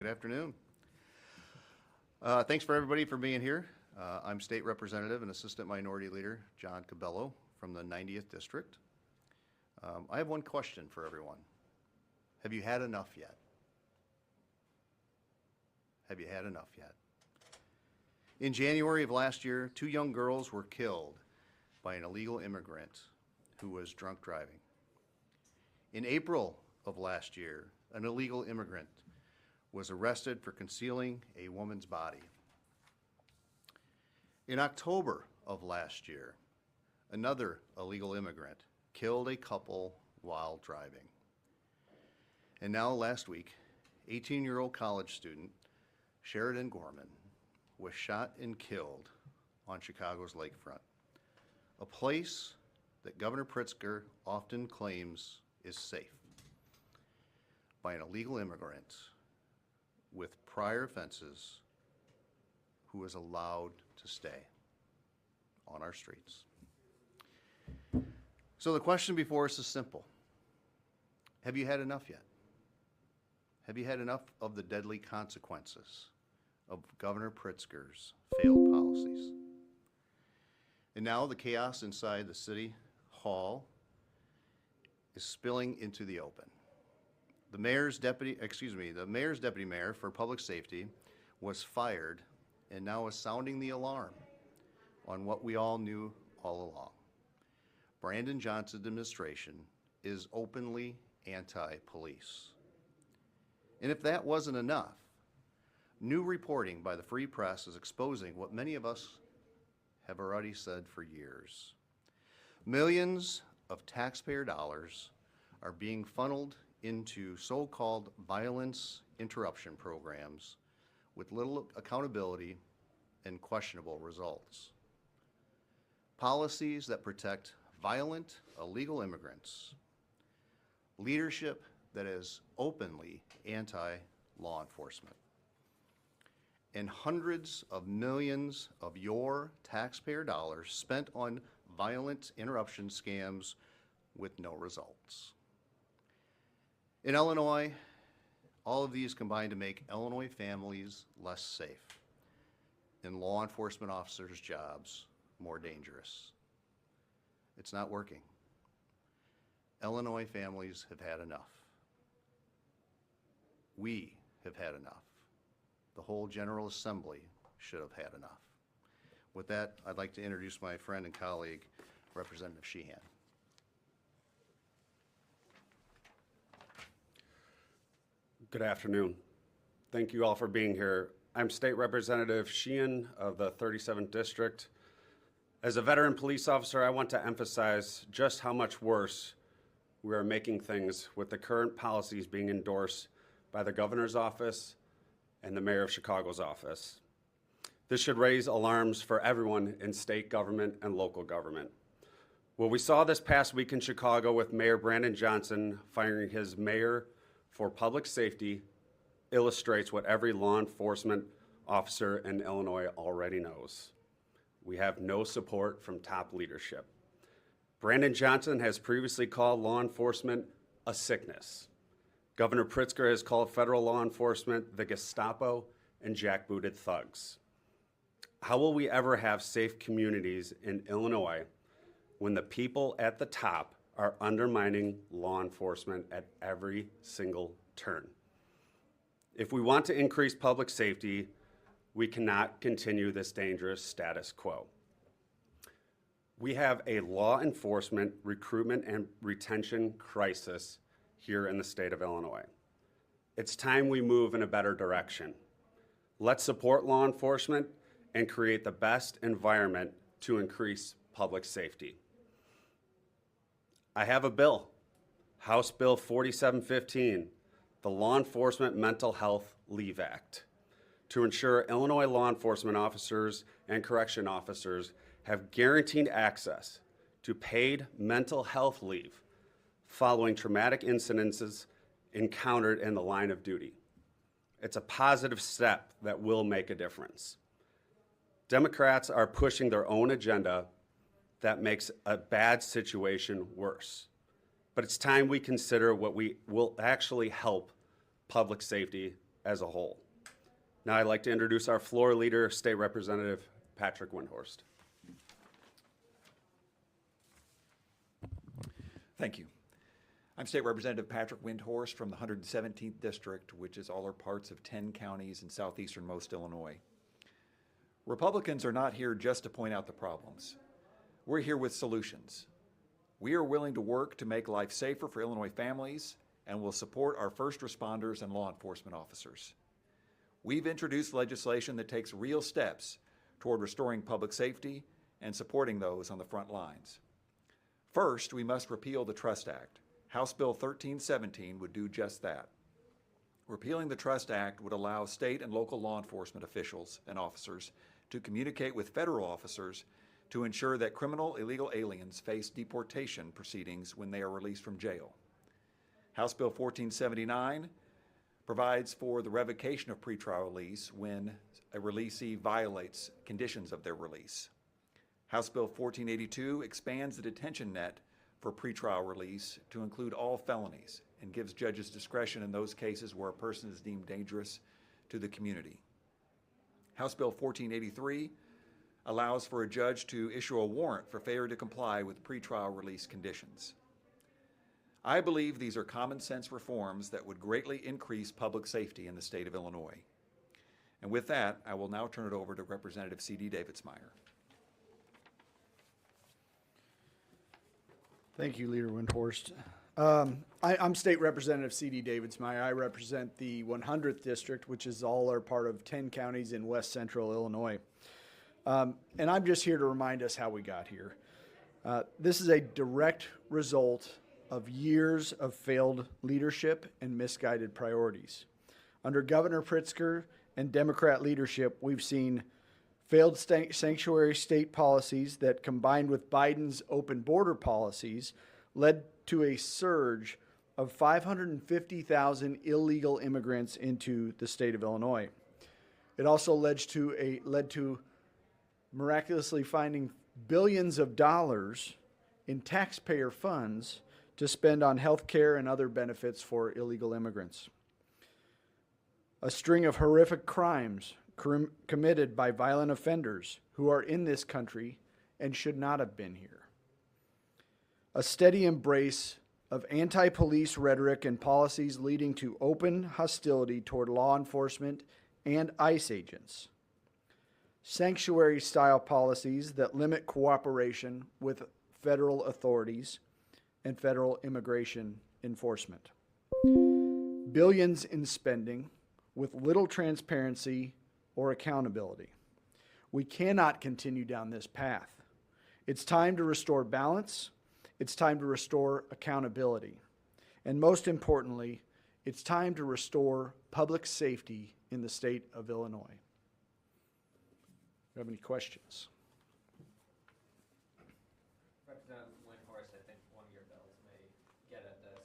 Good afternoon. Thanks for everybody for being here. I'm State Representative and Assistant Minority Leader John Cabello from the 90th District. I have one question for everyone. Have you had enough yet? Have you had enough yet? In January of last year, 2 young girls were killed by an illegal immigrant who was drunk driving. In April of last year, an illegal immigrant was arrested for concealing a woman's body. In October of last year, another illegal immigrant killed a couple while driving. And now last week, 18-year-old college student Sheridan Gorman was shot and killed on Chicago's lakefront, a place that Governor Pritzker often claims is safe, by an illegal immigrant with prior offenses who is allowed to stay on our streets. So the question before us is simple. Have you had enough yet? Have you had enough of the deadly consequences of Governor Pritzker's failed policies? And now the chaos inside the city hall is spilling into the open. The mayor's deputy mayor for public safety was fired and now is sounding the alarm on what we all knew all along. Brandon Johnson's administration is openly anti-police. And if that wasn't enough, new reporting by the Free Press is exposing what many of us have already said for years. Millions of taxpayer dollars are being funneled into so-called violence interruption programs with little accountability and questionable results. Policies that protect violent, illegal immigrants. Leadership that is openly anti-law enforcement. And hundreds of millions of your taxpayer dollars spent on violent interruption scams with no results. In Illinois, all of these combine to make Illinois families less safe and law enforcement officers' jobs more dangerous. It's not working. Illinois families have had enough. We have had enough. The whole General Assembly should have had enough. With that, I'd like to introduce my friend and colleague, Representative Sheehan. Good afternoon. Thank you all for being here. I'm State Representative Sheehan of the 37th District. As a veteran police officer, I want to emphasize just how much worse we are making things with the current policies being endorsed by the governor's office and the mayor of Chicago's office. This should raise alarms for everyone in state government and local government. What we saw this past week in Chicago with Mayor Brandon Johnson firing his mayor for public safety illustrates what every law enforcement officer in Illinois already knows. We have no support from top leadership. Brandon Johnson has previously called law enforcement a sickness. Governor Pritzker has called federal law enforcement the Gestapo and jackbooted thugs. How will we ever have safe communities in Illinois when the people at the top are undermining law enforcement at every single turn? If we want to increase public safety, we cannot continue this dangerous status quo. We have a law enforcement recruitment and retention crisis here in the state of Illinois. It's time we move in a better direction. Let's support law enforcement and create the best environment to increase public safety. I have a bill, House Bill 4715, the Law Enforcement Mental Health Leave Act, to ensure Illinois law enforcement officers and correction officers have guaranteed access to paid mental health leave following traumatic incidences encountered in the line of duty. It's a positive step that will make a difference. Democrats are pushing their own agenda that makes a bad situation worse. But it's time we consider what will actually help public safety as a whole. Now I'd like to introduce our floor leader, State Representative Patrick Windhorst. Thank you. I'm State Representative Patrick Windhorst from the 117th District, which is all or parts of 10 counties in southeasternmost Illinois. Republicans are not here just to point out the problems. We're here with solutions. We are willing to work to make life safer for Illinois families and will support our first responders and law enforcement officers. We've introduced legislation that takes real steps toward restoring public safety and supporting those on the front lines. First, we must repeal the Trust Act. House Bill 1317 would do just that. Repealing the Trust Act would allow state and local law enforcement officials and officers to communicate with federal officers to ensure that criminal illegal aliens face deportation proceedings when they are released from jail. House Bill 1479 provides for the revocation of pretrial release when a releasee violates conditions of their release. House Bill 1482 expands the detention net for pretrial release to include all felonies and gives judges discretion in those cases where a person is deemed dangerous to the community. House Bill 1483 allows for a judge to issue a warrant for failure to comply with pretrial release conditions. I believe these are common sense reforms that would greatly increase public safety in the state of Illinois. And with that, I will now turn it over to Representative C.D. Davidsmeyer. Thank you, Leader Windhorst. I'm State Representative C.D. Davidsmeyer. I represent the 100th District, which is all or part of 10 counties in west central Illinois. And I'm just here to remind us how we got here. This is a direct result of years of failed leadership and misguided priorities. Under Governor Pritzker and Democrat leadership, we've seen failed sanctuary state policies that, combined with Biden's open border policies, led to a surge of 550,000 illegal immigrants into the state of Illinois. It also led to miraculously finding billions of dollars in taxpayer funds to spend on health care and other benefits for illegal immigrants. A string of horrific crimes committed by violent offenders who are in this country and should not have been here. A steady embrace of anti-police rhetoric and policies leading to open hostility toward law enforcement and ICE agents. Sanctuary-style policies that limit cooperation with federal authorities and federal immigration enforcement. Billions in spending with little transparency or accountability. We cannot continue down this path. It's time to restore balance. It's time to restore accountability. And most importantly, it's time to restore public safety in the state of Illinois. Do you have any questions? Representative Windhorst, I think one of your bills may get at this.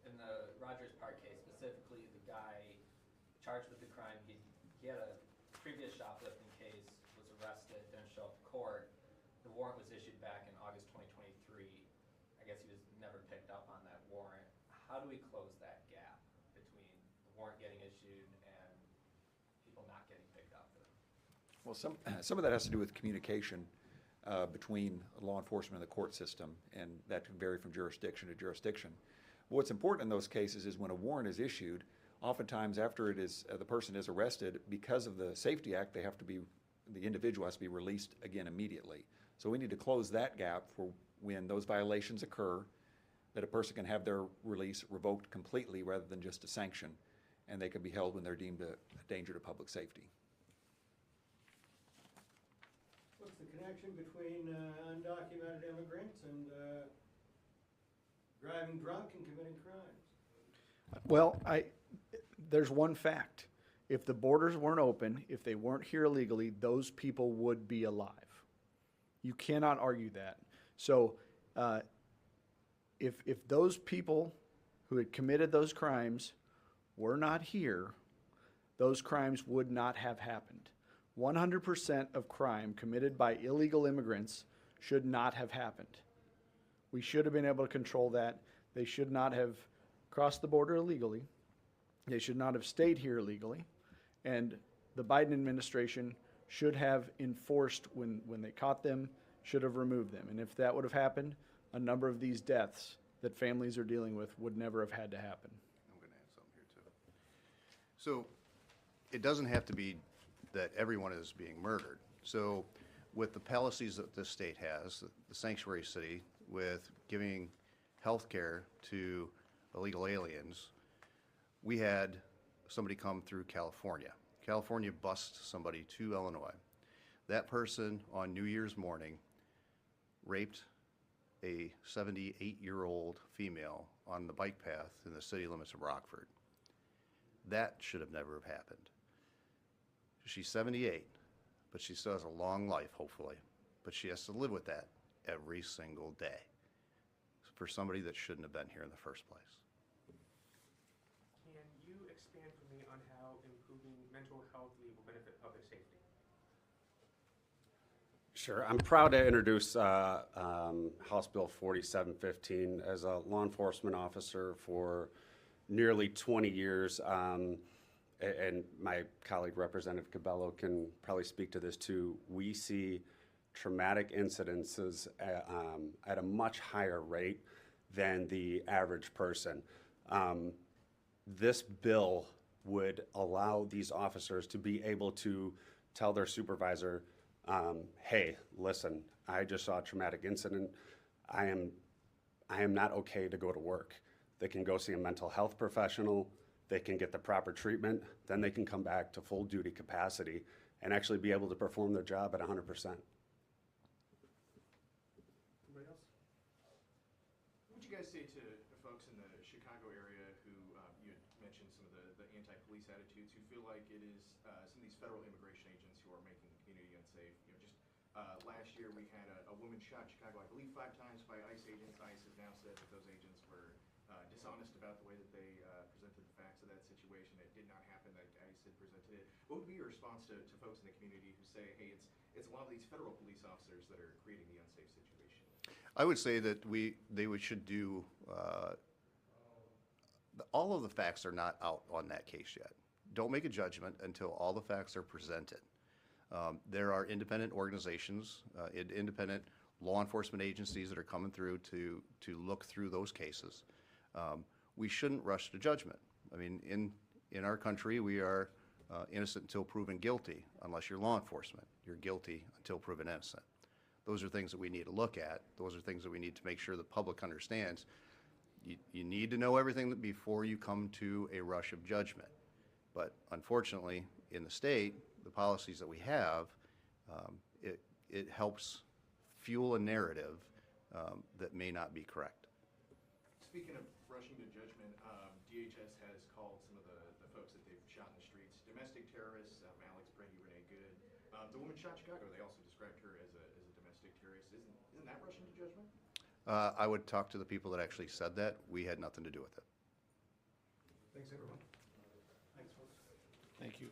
In the Rogers Park case, specifically, the guy charged with the crime, he had a previous shoplifting case, was arrested, didn't show up to court. The warrant was issued back in August 2023. I guess he was never picked up on that warrant. How do we close that gap between the warrant getting issued and people not getting picked up for them? Well, some of that has to do with communication between law enforcement and the court system, and that can vary from jurisdiction to jurisdiction. But what's important in those cases is when a warrant is issued, oftentimes after it is the person is arrested, because of the Safety Act, the individual has to be released again immediately. So we need to close that gap for when those violations occur, that a person can have their release revoked completely rather than just a sanction, and they can be held when they're deemed a danger to public safety. What's the connection between undocumented immigrants and driving drunk and committing crimes? Well, there's one fact. If the borders weren't open, if they weren't here illegally, those people would be alive. You cannot argue that. So if those people who had committed those crimes were not here, those crimes would not have happened. 100% of crime committed by illegal immigrants should not have happened. We should have been able to control that. They should not have crossed the border illegally. They should not have stayed here illegally. And the Biden administration should have enforced when they caught them, should have removed them. And if that would have happened, a number of these deaths that families are dealing with would never have had to happen. I'm going to add something here too. So it doesn't have to be that everyone is being murdered. So with the policies that this state has, the sanctuary city, with giving health care to illegal aliens, we had somebody come through California. California bussed somebody to Illinois. That person on New Year's morning raped a 78-year-old female on the bike path in the city limits of Rockford. That should have never have happened. She's 78, but she still has a long life, hopefully. But she has to live with that every single day for somebody that shouldn't have been here in the first place. Can you expand for me on how improving mental health leave will benefit public safety? Sure. I'm proud to introduce House Bill 4715 as a law enforcement officer for nearly 20 years. And my colleague, Representative Cabello, can probably speak to this too. We see traumatic incidences at a much higher rate than the average person. This bill would allow these officers to be able to tell their supervisor, hey, listen, I just saw a traumatic incident. I am not okay to go to work. They can go see a mental health professional. They can get the proper treatment. Then they can come back to full duty capacity and actually be able to perform their job at 100%. Anybody else? What would you guys say to the folks in the Chicago area who, you had mentioned some of the anti-police attitudes, who feel like it is some of these federal immigration agents who are making the community unsafe? You know, just last year we had a woman shot in Chicago, I believe 5 times by ICE agents. ICE has now said that those agents were dishonest about the way that they presented the facts of that situation. It did not happen like ICE had presented it. What would be your response to folks in the community who say, hey, it's a lot of these federal police officers that are creating the unsafe situation? I would say that should do, all of the facts are not out on that case yet. Don't make a judgment until all the facts are presented. There are independent organizations, independent law enforcement agencies that are coming through to look through those cases. We shouldn't rush to judgment. I mean, in our country, we are innocent until proven guilty, unless you're law enforcement. You're guilty until proven innocent. Those are things that we need to look at. Those are things that we need to make sure the public understands. You need to know everything before you come to a rush of judgment. But unfortunately, in the state, the policies that we have, it helps fuel a narrative that may not be correct. Speaking of rushing to judgment, DHS has called some of the folks that they've shot in the streets domestic terrorists, Alex Brady, Renee Good. The woman shot in Chicago, they also described her as a domestic terrorist. Isn't that rushing to judgment? I would talk to the people that actually said that. We had nothing to do with it. Thanks, everyone. Thanks, folks. Thank you.